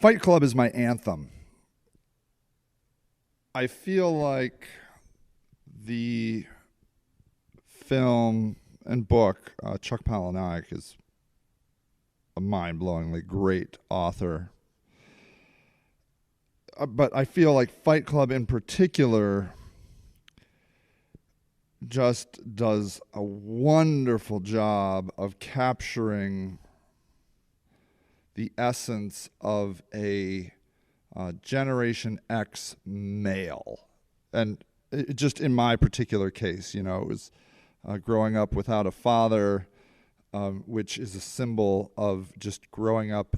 Fight Club is my anthem. I feel like the film and book, Chuck Palahniuk is a mind-blowingly great author. But I feel like Fight Club in particular just does a wonderful job of capturing the essence of a Generation X male. And it just in my particular case, it was growing up without a father, which is a symbol of just growing up,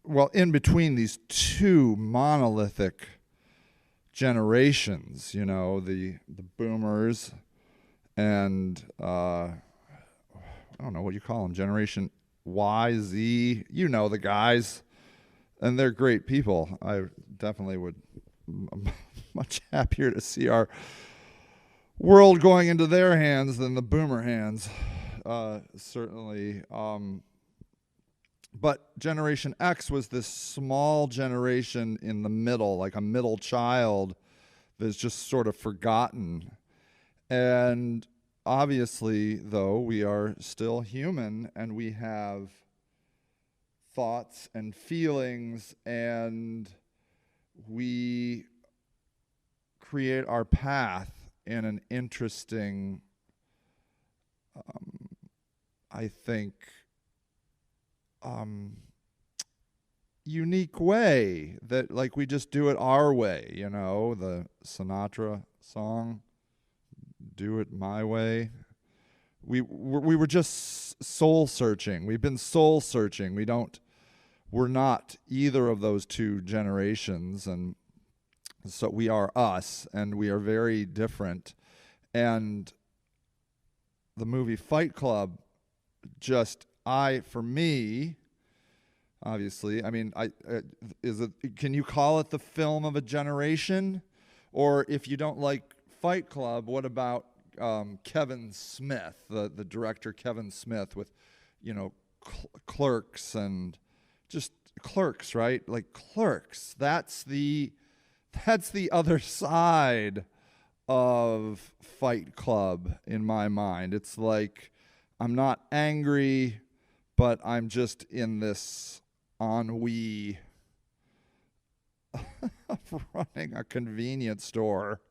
well, in between these two monolithic generations, the boomers and I don't know what you call them, Generation Y, Z, the guys, and they're great people. I definitely would much happier to see our world going into their hands than the boomer hands, certainly. But Generation X was this small generation in the middle, like a middle child that's just sort of forgotten. And obviously, though, we are still human and we have thoughts and feelings, and we create our path in an interesting, I think, unique way that, like, we just do it our way, the Sinatra song, "Do It My Way." We were just soul searching. We've been soul searching. We're not either of those two generations, and so we are us, and we are very different. And the movie Fight Club, for me, obviously, I mean, can you call it the film of a generation? Or if you don't like Fight Club, what about Kevin Smith, the director Kevin Smith, with Clerks and just Clerks, right? Like Clerks, that's the other side of Fight Club in my mind. It's like I'm not angry, but I'm just in this ennui of running a convenience store.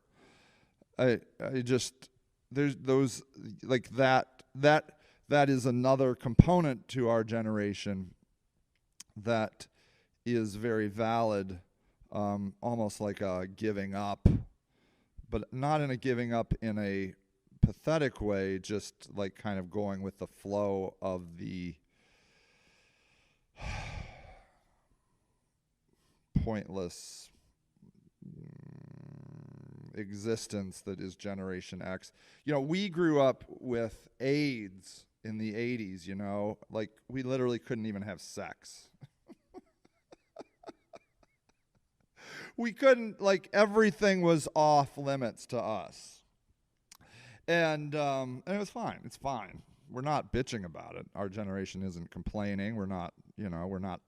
There's those, like, that is another component to our generation that is very valid, almost like a giving up, but not in a giving up in a pathetic way, just like kind of going with the flow of the pointless existence that is Generation X. We grew up with AIDS in the 80s, like we literally couldn't even have sex. We couldn't, like, everything was off limits to us. And it was fine. It's fine. We're not bitching about it. Our generation isn't complaining. We're not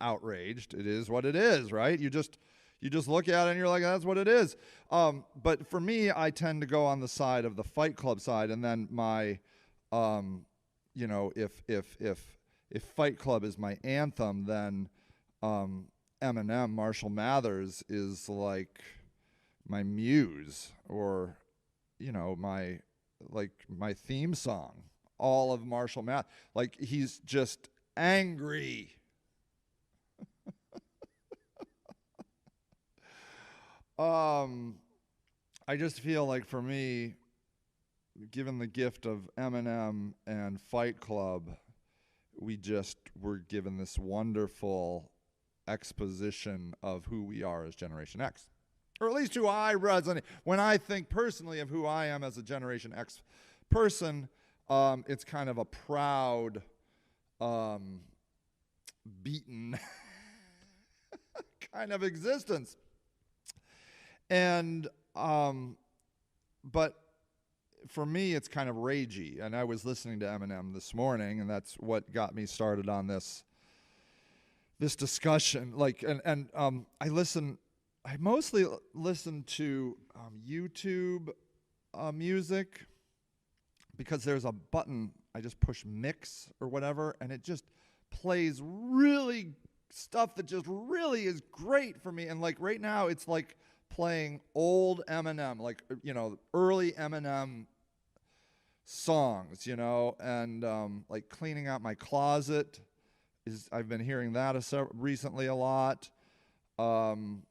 outraged. It is what it is, right? You just look at it and you're like, that's what it is. But for me, I tend to go on the side of the Fight Club side, and then my, if Fight Club is my anthem, then Eminem, Marshall Mathers, is like my muse, or my theme song. All of Marshall Mathers, like, he's just angry. I just feel like, for me, given the gift of Eminem and Fight Club, we're given this wonderful exposition of who we are as Generation X. Or at least who I resonate. When I think personally of who I am as a Generation X person, it's kind of a proud, beaten kind of existence. And but for me, it's kind of ragey. And I was listening to Eminem this morning, and that's what got me started on this this discussion. Like, I mostly listen to YouTube music, because there's a button, I just push mix or whatever, and it just plays really stuff that just really is great for me. And like right now, it's like playing old Eminem, like, early Eminem songs, and like cleaning out my closet I've been hearing that recently a lot. You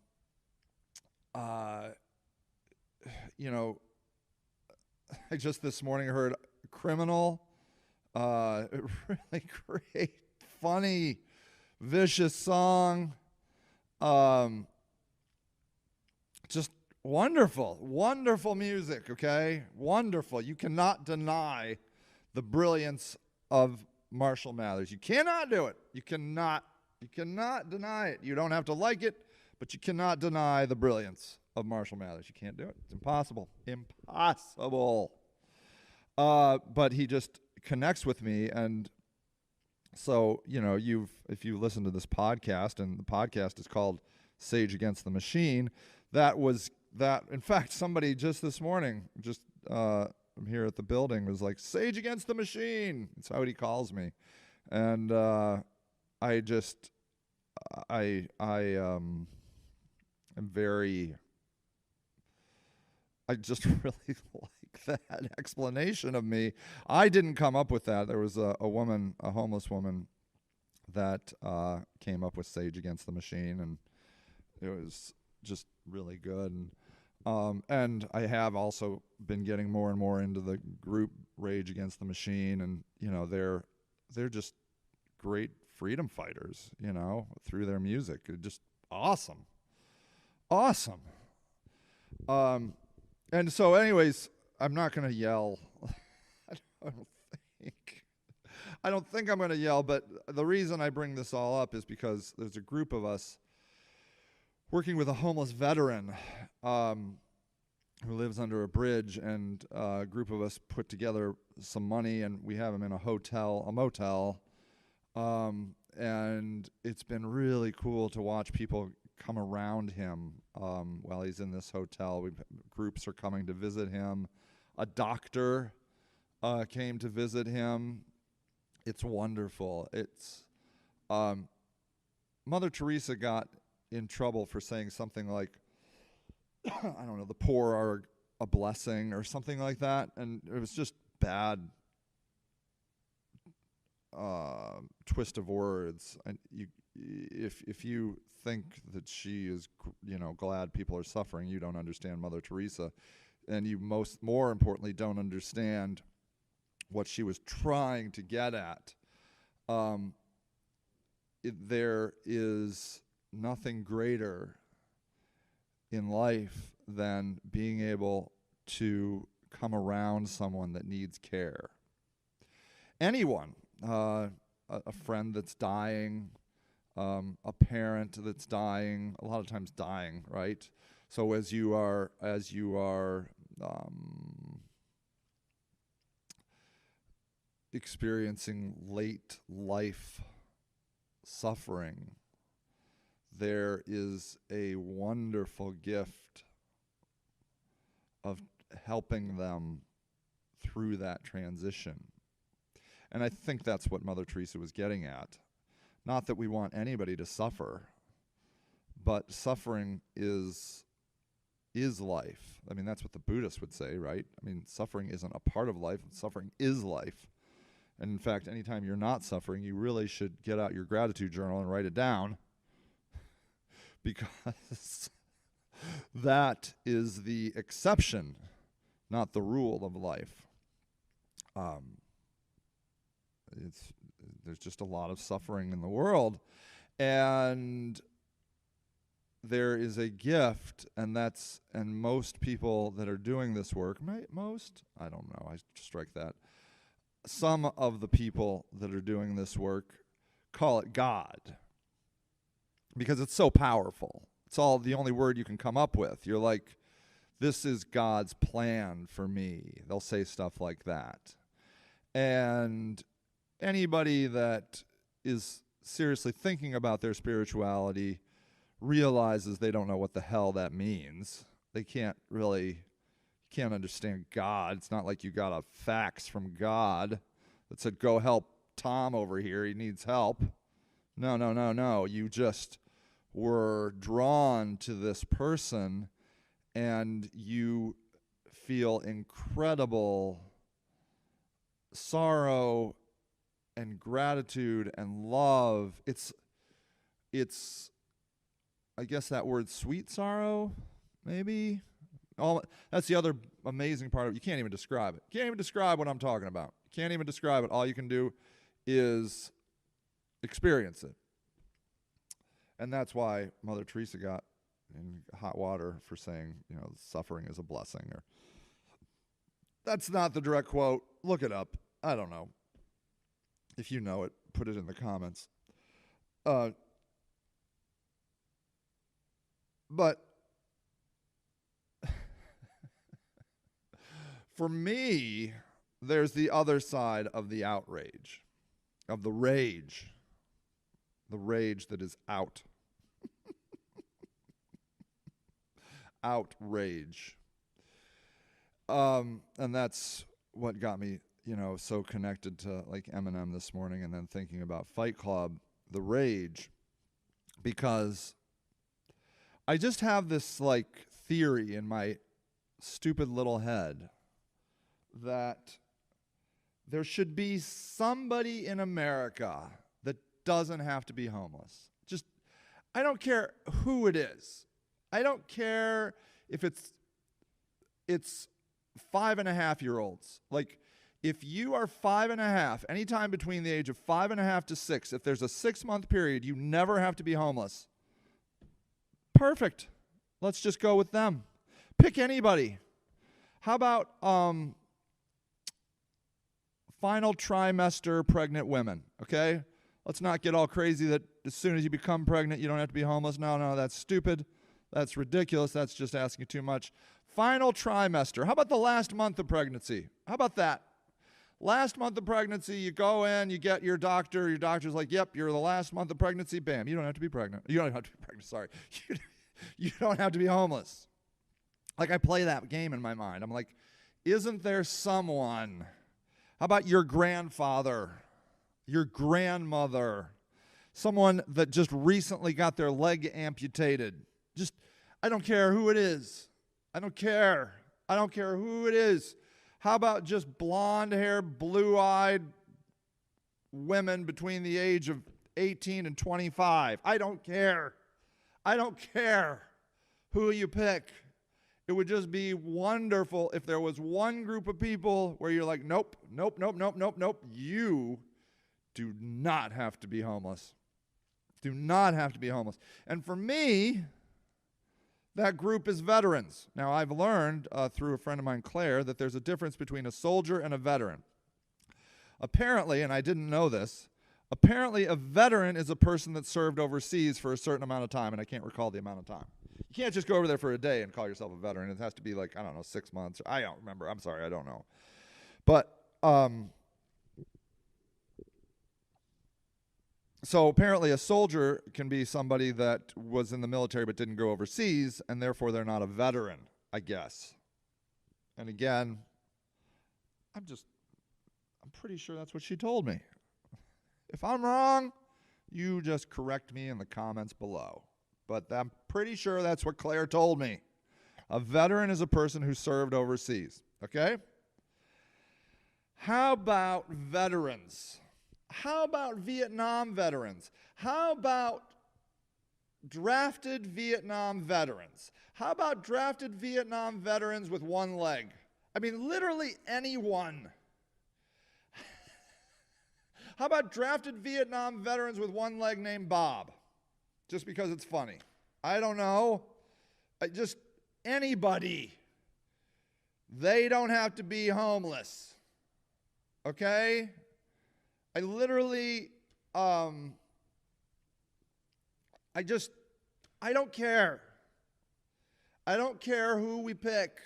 know, I just this morning heard Criminal, really great, funny, vicious song. Just wonderful, wonderful music, okay? Wonderful. You cannot deny the brilliance of Marshall Mathers. You cannot do it. You cannot deny it. You don't have to like it, but you cannot deny the brilliance of Marshall Mathers. You can't do it. It's impossible. Impossible. But he just connects with me, and so, if you listen to this podcast, and the podcast is called Sage Against the Machine, in fact, somebody just this morning, here at the building, was like, Sage Against the Machine. That's how he calls me. And I just really like that explanation of me. I didn't come up with that. There was a homeless woman, that came up with Sage Against the Machine, and it was just really good. And I have also been getting more and more into the group Rage Against the Machine, and they're just great freedom fighters, through their music. It's just awesome. And so, anyways, I'm not going to yell. I don't think I'm going to yell, but the reason I bring this all up is because there's a group of us working with a homeless veteran who lives under a bridge, and a group of us put together some money, and we have him in a motel, and it's been really cool to watch people come around him while he's in this hotel. Groups are coming to visit him. A doctor came to visit him. It's wonderful. It's Mother Teresa got in trouble for saying something like, I don't know, the poor are a blessing or something like that, and it was just bad twist of words. And if you think that she is, glad people are suffering, you don't understand Mother Teresa, and you more importantly don't understand what she was trying to get at. There is nothing greater in life than being able to come around someone that needs care. Anyone, a friend that's dying, a parent that's dying, a lot of times dying, right? So as you are experiencing late life suffering, there is a wonderful gift of helping them through that transition. And I think that's what Mother Teresa was getting at. Not that we want anybody to suffer, but suffering is life. I mean, that's what the Buddhists would say, right? I mean, suffering isn't a part of life. Suffering is life. And in fact, anytime you're not suffering, you really should get out your gratitude journal and write it down, because that is the exception, not the rule of life. There's just a lot of suffering in the world, and there is a gift, and most people that are doing this work, I don't know, I strike that. Some of the people that are doing this work call it God, because it's so powerful. It's all the only word you can come up with. You're like, this is God's plan for me. They'll say stuff like that. And anybody that is seriously thinking about their spirituality realizes they don't know what the hell that means. They can't understand God. It's not like you got a fax from God that said, go help Tom over here. He needs help. No. You just were drawn to this person and you feel incredible sorrow and gratitude and love. It's I guess that word sweet sorrow, maybe. That's the other amazing part of it. You can't even describe it. You can't even describe what I'm talking about. You can't even describe it. All you can do is experience it. And that's why Mother Teresa got in hot water for saying, suffering is a blessing. Or that's not the direct quote. Look it up. I don't know. If you know it, put it in the comments. But for me, there's the other side of the outrage, of the rage that is out. Outrage. And that's what got me, so connected to like Eminem this morning, and then thinking about Fight Club, the rage, because I just have this like theory in my stupid little head that there should be somebody in America that doesn't have to be homeless. I don't care who it is. I don't care if it's 5.5-year-olds. Like, if you are 5.5, anytime between the age of 5.5 to 6, if there's a 6-month period, you never have to be homeless. Perfect. Let's just go with them. Pick anybody. How about final trimester pregnant women, okay? Let's not get all crazy that as soon as you become pregnant, you don't have to be homeless. No, that's stupid. That's ridiculous. That's just asking too much. Final trimester. How about the last month of pregnancy? How about that? Last month of pregnancy, you go in, you get your doctor. Your doctor's like, yep, you're the last month of pregnancy. Bam, you don't have to be pregnant. You don't have to be pregnant, sorry. You don't have to be homeless. Like, I play that game in my mind. I'm like, isn't there someone? How about your grandfather, your grandmother, someone that just recently got their leg amputated? I don't care who it is. I don't care who it is. How about just blonde-haired, blue-eyed women between the age of 18 and 25? I don't care. I don't care who you pick. It would just be wonderful if there was one group of people where you're like, nope. You do not have to be homeless. Do not have to be homeless. And for me, that group is veterans. Now, I've learned through a friend of mine, Claire, that there's a difference between a soldier and a veteran. Apparently, and I didn't know this, apparently a veteran is a person that served overseas for a certain amount of time, and I can't recall the amount of time. You can't just go over there for a day and call yourself a veteran. It has to be like, 6 months. I don't remember. I'm sorry, I don't know. But so apparently a soldier can be somebody that was in the military but didn't go overseas, and therefore they're not a veteran, I guess. And again, I'm pretty sure that's what she told me. If I'm wrong, you just correct me in the comments below. But I'm pretty sure that's what Claire told me. A veteran is a person who served overseas, okay? How about veterans? How about Vietnam veterans? How about drafted Vietnam veterans? How about drafted Vietnam veterans with one leg? I mean, literally anyone. How about drafted Vietnam veterans with one leg named Bob? Just because it's funny. I don't know. Just anybody. They don't have to be homeless. Okay? I literally, I don't care. I don't care who we pick.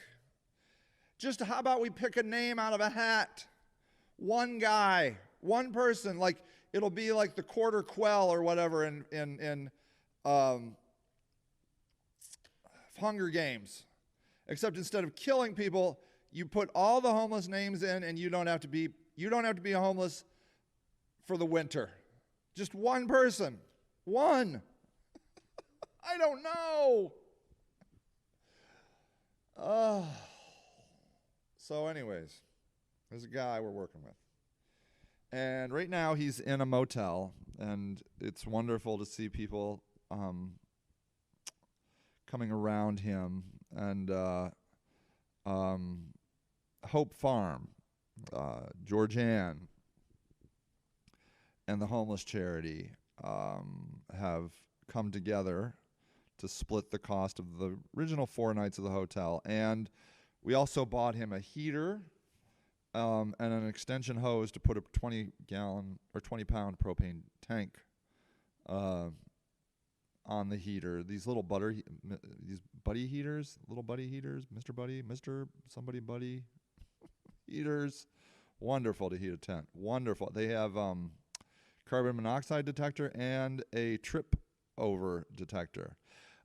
Just how about we pick a name out of a hat? One guy, one person. Like, it'll be like the quarter quell or whatever in Hunger Games, except instead of killing people, you put all the homeless names in, and you don't have to be homeless for the winter. Just one person. One. I don't know. So anyways, there's a guy we're working with. And right now he's in a motel, and it's wonderful to see people coming around him. And Hope Farm, Georgianne, and the homeless charity have come together to split the cost of the original 4 nights of the hotel. And we also bought him a heater and an extension hose to put a 20-gallon or 20-pound propane tank on the heater. These little these buddy heaters, little buddy heaters, Mr. Buddy, Mr. Somebody Buddy heaters. Wonderful to heat a tent. Wonderful. They have carbon monoxide detector and a trip over detector.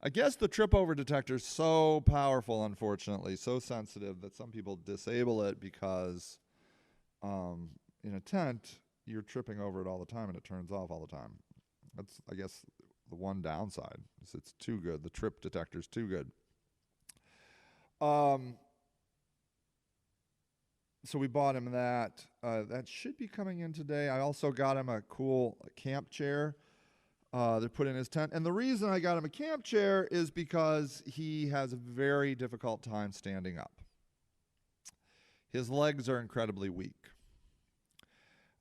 I guess the trip over detector is so powerful, unfortunately, so sensitive that some people disable it because in a tent, you're tripping over it all the time and it turns off all the time. That's, I guess, the one downside. It's too good. The trip detector's too good. So we bought him that. That should be coming in today. I also got him a cool camp chair. They're put in his tent. And the reason I got him a camp chair is because he has a very difficult time standing up. His legs are incredibly weak.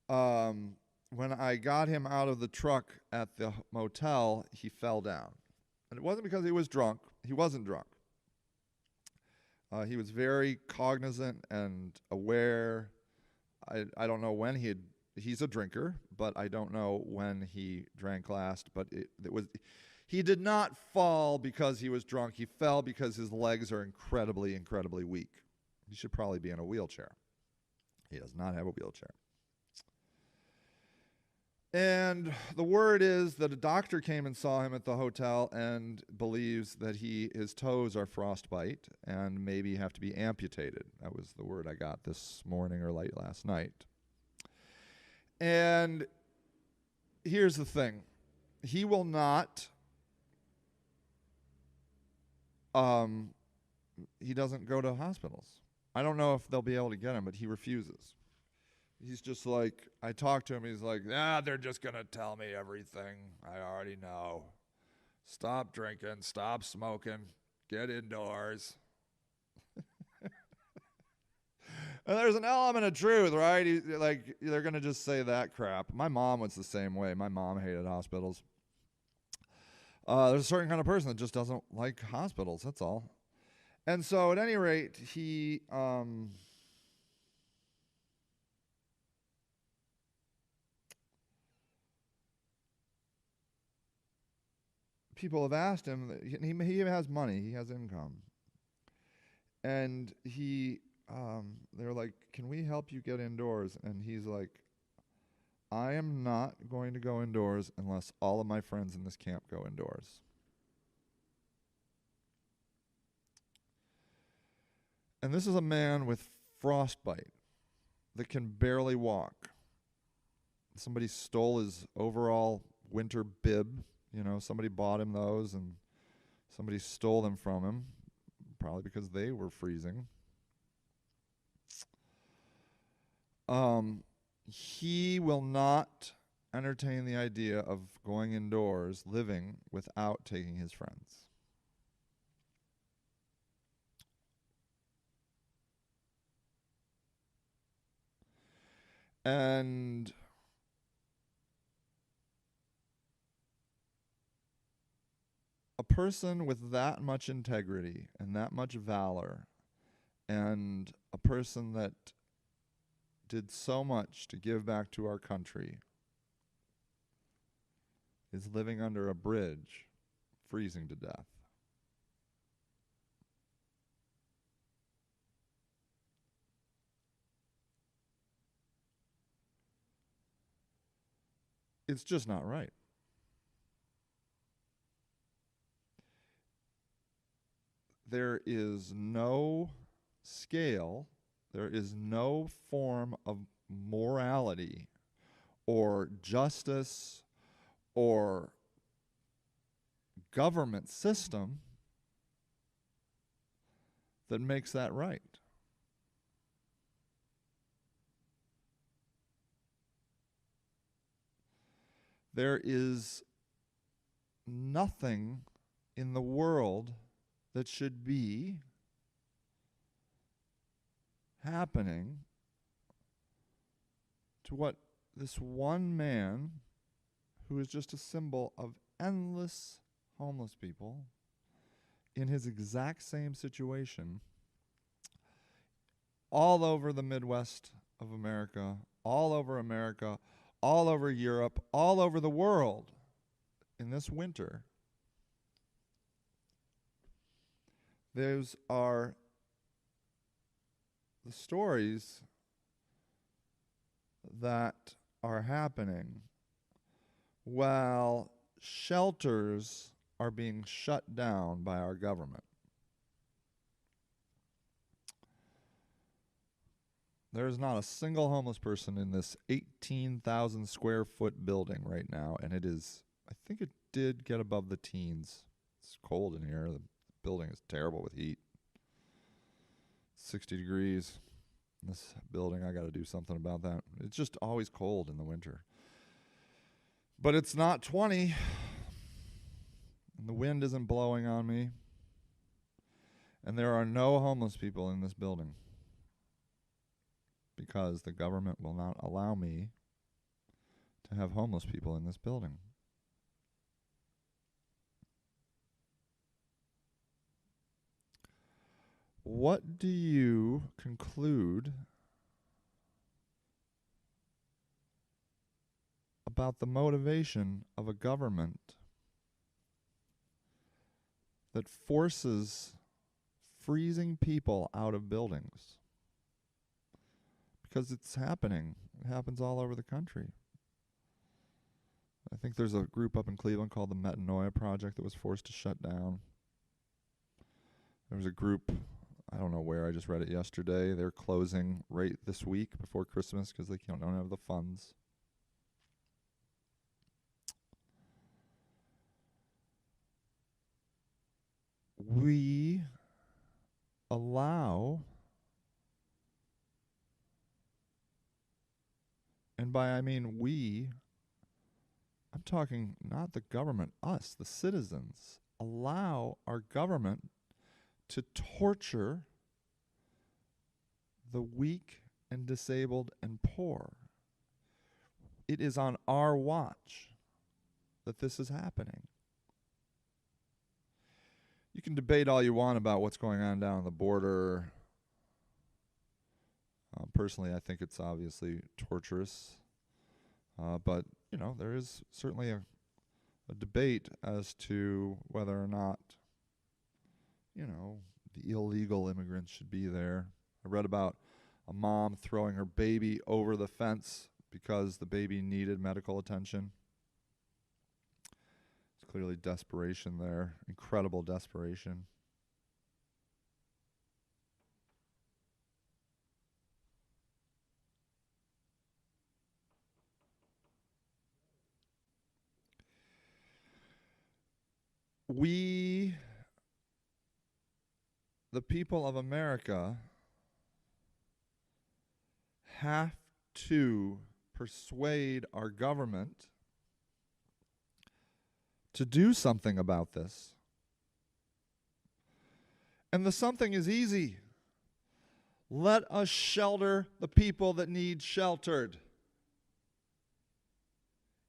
When I got him out of the truck at the motel, he fell down. And it wasn't because he was drunk. He wasn't drunk. He was very cognizant and aware. I don't know when he's a drinker, but I don't know when he drank last. But he did not fall because he was drunk. He fell because his legs are incredibly, incredibly weak. He should probably be in a wheelchair. He does not have a wheelchair. And the word is that a doctor came and saw him at the hotel and believes that his toes are frostbite and maybe have to be amputated. That was the word I got this morning or late last night. And here's the thing. He will not, he doesn't go to hospitals. I don't know if they'll be able to get him, but he refuses. He's just like, I talked to him, he's like, they're just going to tell me everything. I already know. Stop drinking, stop smoking, get indoors. And there's an element of truth, right? They're going to just say that crap. My mom was the same way. My mom hated hospitals. There's a certain kind of person that just doesn't like hospitals, that's all. And so at any rate, he... people have asked him, he has money, he has income. And they're like, can we help you get indoors? And he's like, I am not going to go indoors unless all of my friends in this camp go indoors. And this is a man with frostbite that can barely walk. Somebody stole his overall winter bib. Somebody bought him those and somebody stole them from him, probably because they were freezing. He will not entertain the idea of going indoors, living without taking his friends. And a person with that much integrity and that much valor, and a person that did so much to give back to our country, is living under a bridge, freezing to death. It's just not right. There is no scale, there is no form of morality or justice or government system that makes that right. There is nothing in the world that should be happening to what this one man, who is just a symbol of endless homeless people in his exact same situation all over the Midwest of America, all over Europe, all over the world in this winter. Those are the stories that are happening while shelters are being shut down by our government. There is not a single homeless person in this 18,000 square foot building right now, and it is, I think it did get above the teens. It's cold in here. The building is terrible with heat. 60 degrees in this building. I got to do something about that. It's just always cold in the winter. But it's not 20, and the wind isn't blowing on me, and there are no homeless people in this building because the government will not allow me to have homeless people in this building. What do you conclude about the motivation of a government that forces freezing people out of buildings? Because it's happening. It happens all over the country. I think there's a group up in Cleveland called the Metanoia Project that was forced to shut down. There was a group, I don't know where, I just read it yesterday. They're closing right this week before Christmas because they don't have the funds. We allow, and by I mean we, I'm talking not the government, us, the citizens, allow our government to torture the weak and disabled and poor. It is on our watch that this is happening. You can debate all you want about what's going on down the border. Personally, I think it's obviously torturous. But, there is certainly a debate as to whether or not, the illegal immigrants should be there. I read about a mom throwing her baby over the fence because the baby needed medical attention. It's clearly desperation there, incredible desperation. We, the people of America, have to persuade our government to do something about this. And the something is easy. Let us shelter the people that need sheltered.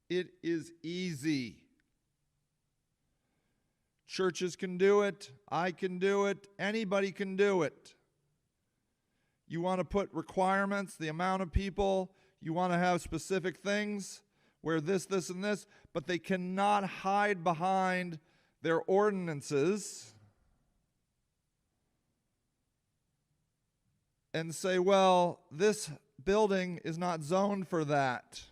It is easy. Churches can do it. I can do it. Anybody can do it. You want to put requirements, the amount of people, you want to have specific things where this, and this, but they cannot hide behind their ordinances and say, well, this building is not zoned for that.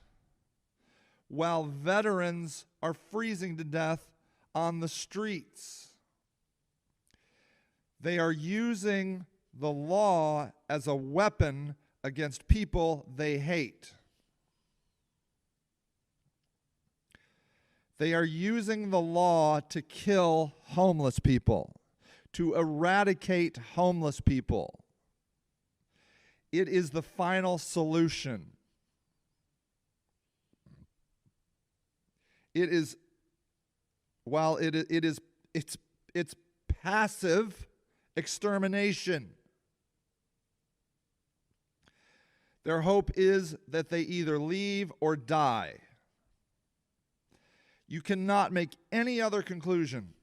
while veterans are freezing to death on the streets. They are using the law as a weapon against people they hate. They are using the law to kill homeless people, to eradicate homeless people. It is the final solution. It is, while it's passive extermination. Their hope is that they either leave or die. You cannot make any other conclusion.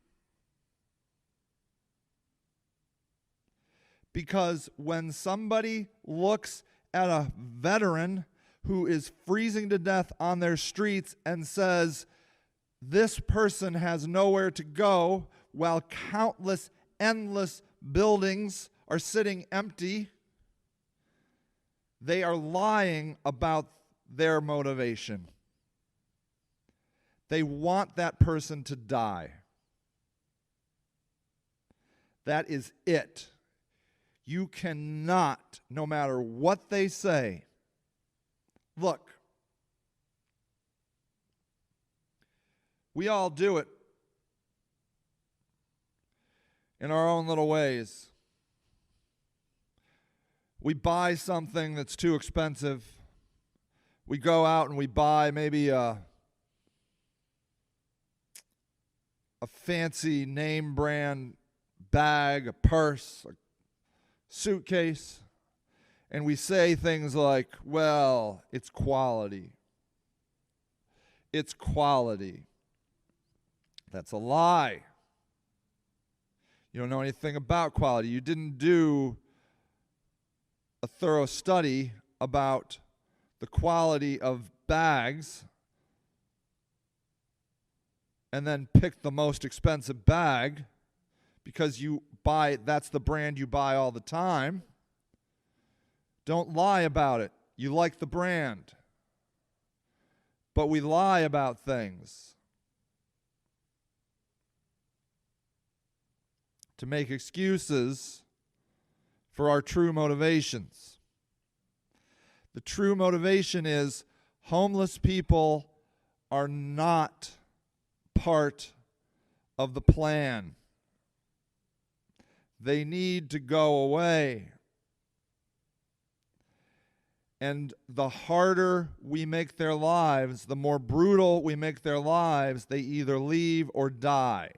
Because when somebody looks at a veteran who is freezing to death on their streets and says, this person has nowhere to go while countless, endless buildings are sitting empty, they are lying about their motivation. They want that person to die. That is it. You cannot, no matter what they say, look, we all do it in our own little ways. We buy something that's too expensive. We go out and we buy maybe a fancy name brand bag, a purse, a suitcase, and we say things like, well, it's quality. It's quality. That's a lie. You don't know anything about quality. You didn't do a thorough study about the quality of bags and then pick the most expensive bag because that's the brand you buy all the time. Don't lie about it. You like the brand. But we lie about things to make excuses for our true motivations. The true motivation is homeless people are not part of the plan. They need to go away. And the harder we make their lives, the more brutal we make their lives, they either leave or die.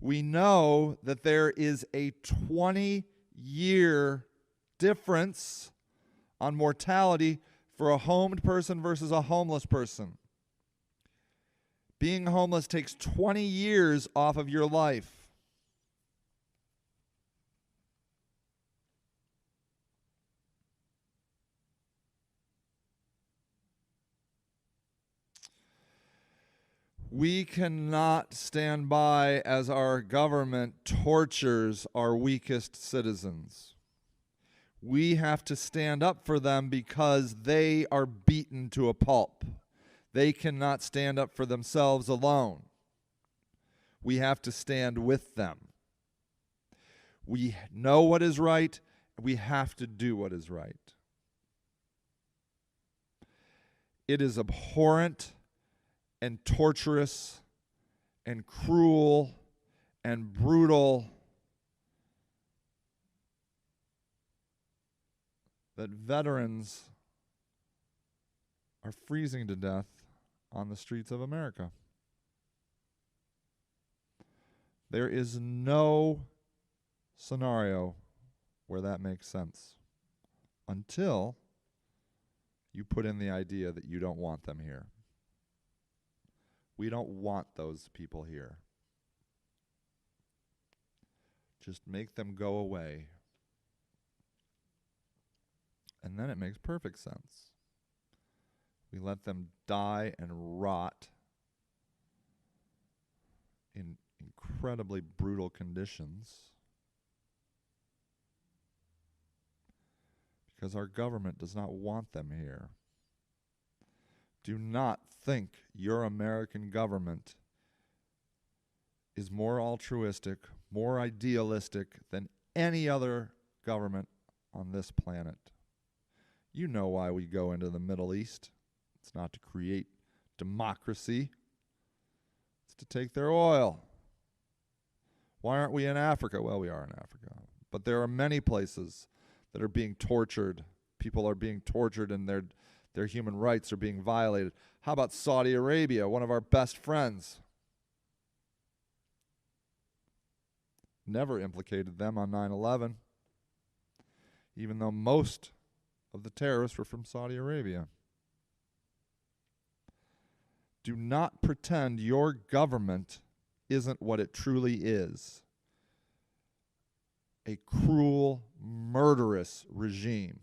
We know that there is a 20-year difference on mortality for a homed person versus a homeless person. Being homeless takes 20 years off of your life. We cannot stand by as our government tortures our weakest citizens. We have to stand up for them because they are beaten to a pulp. They cannot stand up for themselves alone. We have to stand with them. We know what is right. We have to do what is right. It is abhorrent and torturous and cruel and brutal that veterans are freezing to death on the streets of America. There is no scenario where that makes sense until you put in the idea that you don't want them here. We don't want those people here. Just make them go away. And then it makes perfect sense. We let them die and rot in incredibly brutal conditions because our government does not want them here. Do not think your American government is more altruistic, more idealistic than any other government on this planet. You know why we go into the Middle East. It's not to create democracy. It's to take their oil. Why aren't we in Africa? Well, we are in Africa. But there are many places that are being tortured. People are being tortured and their human rights are being violated. How about Saudi Arabia, one of our best friends? Never implicated them on 9/11, even though most of the terrorists were from Saudi Arabia. Do not pretend your government isn't what it truly is. A cruel, murderous regime.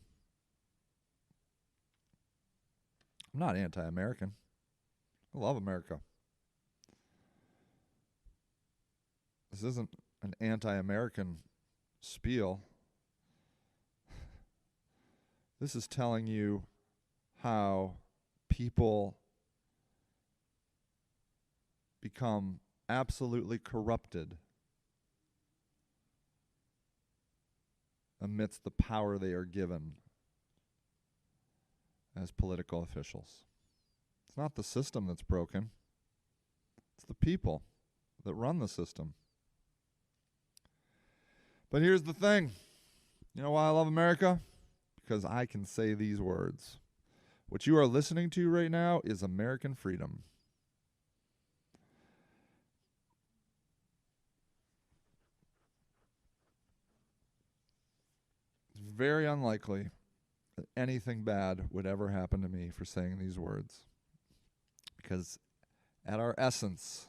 I'm not anti-American. I love America. This isn't an anti-American spiel. This is telling you how people become absolutely corrupted amidst the power they are given as political officials. It's not the system that's broken. It's the people that run the system. But here's the thing. You know why I love America? Because I can say these words. What you are listening to right now is American freedom. It's very unlikely that anything bad would ever happen to me for saying these words. Because at our essence,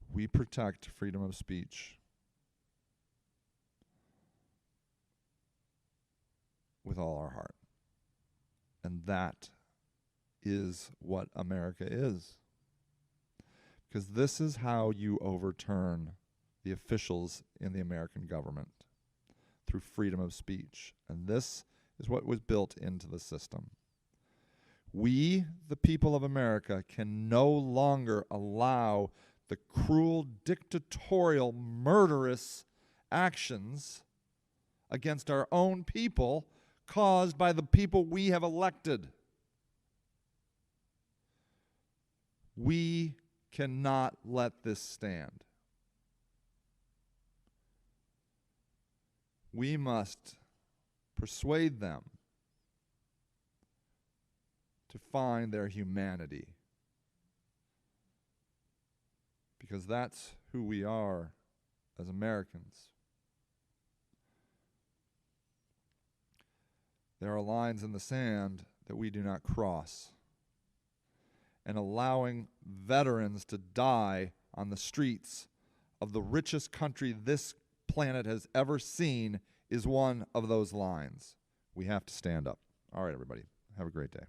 we protect freedom of speech with all our heart. And that is what America is. Because this is how you overturn the officials in the American government, through freedom of speech. And this is what was built into the system. We, the people of America, can no longer allow the cruel, dictatorial, murderous actions against our own people caused by the people we have elected. We cannot let this stand. We must persuade them to find their humanity. Because that's who we are as Americans. There are lines in the sand that we do not cross. And allowing veterans to die on the streets of the richest country this planet has ever seen is one of those lines. We have to stand up. All right, everybody. Have a great day.